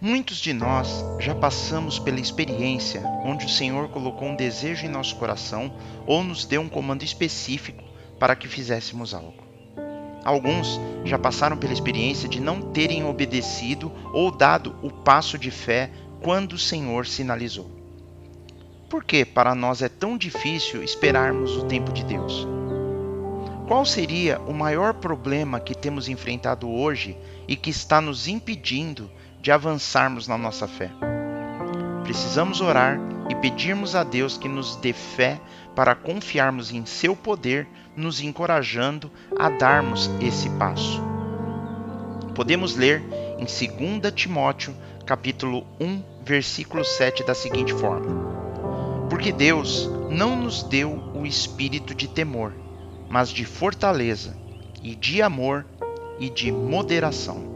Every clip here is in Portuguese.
Muitos de nós já passamos pela experiência onde o Senhor colocou um desejo em nosso coração ou nos deu um comando específico para que fizéssemos algo. Alguns já passaram pela experiência de não terem obedecido ou dado o passo de fé quando o Senhor sinalizou. Por que para nós é tão difícil esperarmos o tempo de Deus? Qual seria o maior problema que temos enfrentado hoje e que está nos impedindo de avançarmos na nossa fé? Precisamos orar e pedirmos a Deus que nos dê fé para confiarmos em seu poder, nos encorajando a darmos esse passo. Podemos ler em 2 Timóteo, capítulo 1, versículo 7 da seguinte forma: Porque Deus não nos deu o espírito de temor, mas de fortaleza, e de amor, e de moderação.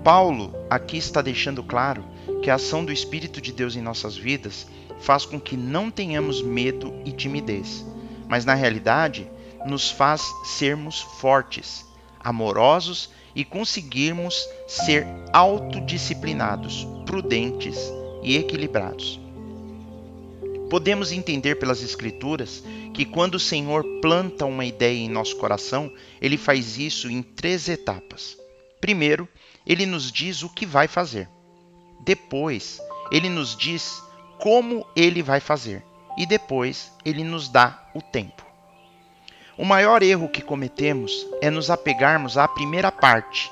Paulo aqui está deixando claro que a ação do Espírito de Deus em nossas vidas faz com que não tenhamos medo e timidez, mas na realidade nos faz sermos fortes, amorosos e conseguirmos ser autodisciplinados, prudentes e equilibrados. Podemos entender pelas Escrituras que quando o Senhor planta uma ideia em nosso coração, Ele faz isso em 3 etapas. Primeiro, Ele nos diz o que vai fazer. Depois, Ele nos diz como Ele vai fazer. E depois, Ele nos dá o tempo. O maior erro que cometemos é nos apegarmos à primeira parte,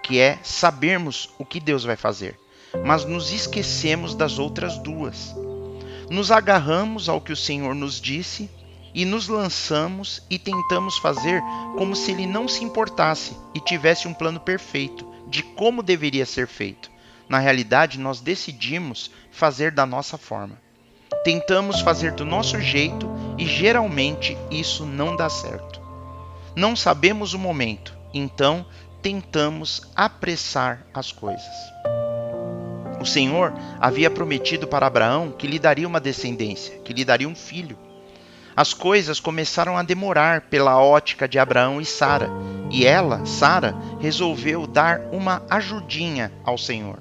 que é sabermos o que Deus vai fazer, mas nos esquecemos das outras duas. Nos agarramos ao que o Senhor nos disse e nos lançamos e tentamos fazer como se Ele não se importasse e tivesse um plano perfeito de como deveria ser feito. Na realidade, nós decidimos fazer da nossa forma. Tentamos fazer do nosso jeito e geralmente isso não dá certo. Não sabemos o momento, então tentamos apressar as coisas. O Senhor havia prometido para Abraão que lhe daria uma descendência, que lhe daria um filho. As coisas começaram a demorar pela ótica de Abraão e Sara, e ela, Sara, resolveu dar uma ajudinha ao Senhor.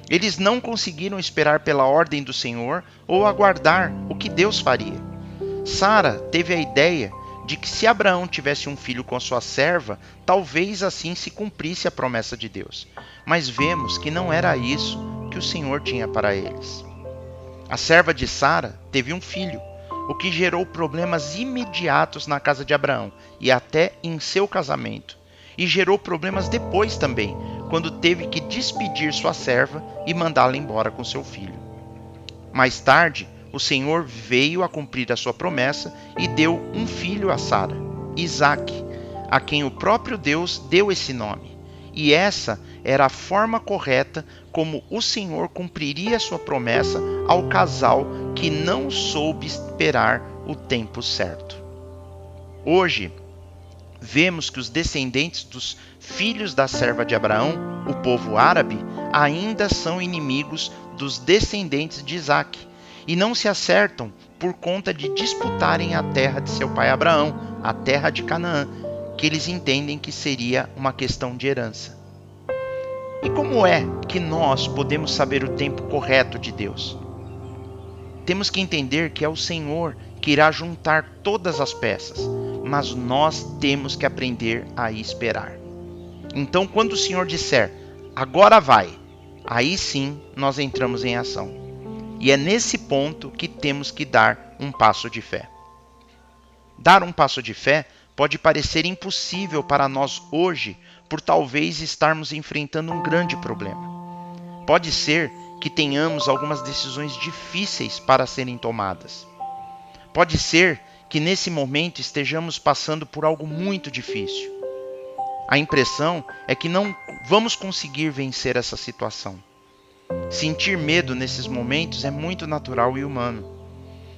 Eles não conseguiram esperar pela ordem do Senhor ou aguardar o que Deus faria. Sara teve a ideia de que se Abraão tivesse um filho com sua serva, talvez assim se cumprisse a promessa de Deus. Mas vemos que não era isso que o Senhor tinha para eles. A serva de Sara teve um filho, o que gerou problemas imediatos na casa de Abraão e até em seu casamento. E gerou problemas depois também, quando teve que despedir sua serva e mandá-la embora com seu filho. Mais tarde, o Senhor veio a cumprir a sua promessa e deu um filho a Sara, Isaque, a quem o próprio Deus deu esse nome. E essa era a forma correta como o Senhor cumpriria sua promessa ao casal que não soube esperar o tempo certo. Hoje, vemos que os descendentes dos filhos da serva de Abraão, o povo árabe, ainda são inimigos dos descendentes de Isaque, e não se acertam por conta de disputarem a terra de seu pai Abraão, a terra de Canaã, que eles entendem que seria uma questão de herança. E como é que nós podemos saber o tempo correto de Deus? Temos que entender que é o Senhor que irá juntar todas as peças, mas nós temos que aprender a esperar. Então, quando o Senhor disser, agora vai, aí sim nós entramos em ação. E é nesse ponto que temos que dar um passo de fé. Dar um passo de fé pode parecer impossível para nós hoje, por talvez estarmos enfrentando um grande problema. Pode ser que tenhamos algumas decisões difíceis para serem tomadas. Pode ser que nesse momento estejamos passando por algo muito difícil. A impressão é que não vamos conseguir vencer essa situação. Sentir medo nesses momentos é muito natural e humano.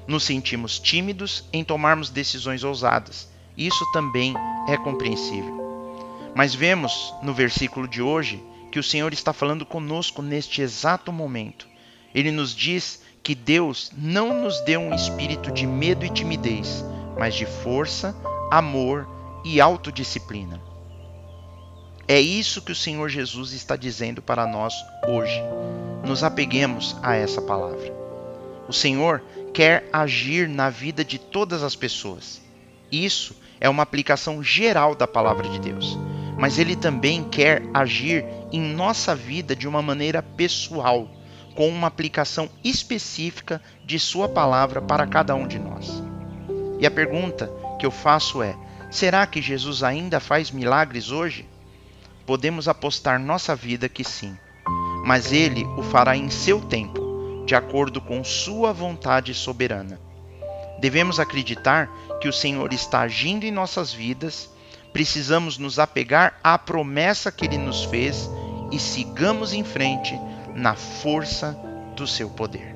Nos sentimos tímidos em tomarmos decisões ousadas. Isso também é compreensível. Mas vemos no versículo de hoje que o Senhor está falando conosco neste exato momento. Ele nos diz que Deus não nos deu um espírito de medo e timidez, mas de força, amor e autodisciplina. É isso que o Senhor Jesus está dizendo para nós hoje. Nos apeguemos a essa palavra. O Senhor quer agir na vida de todas as pessoas. Isso é uma aplicação geral da palavra de Deus. Mas Ele também quer agir em nossa vida de uma maneira pessoal, com uma aplicação específica de Sua palavra para cada um de nós. E a pergunta que eu faço é: será que Jesus ainda faz milagres hoje? Podemos apostar nossa vida que sim, mas Ele o fará em seu tempo, de acordo com Sua vontade soberana. Devemos acreditar que o Senhor está agindo em nossas vidas, precisamos nos apegar à promessa que Ele nos fez e sigamos em frente na força do seu poder.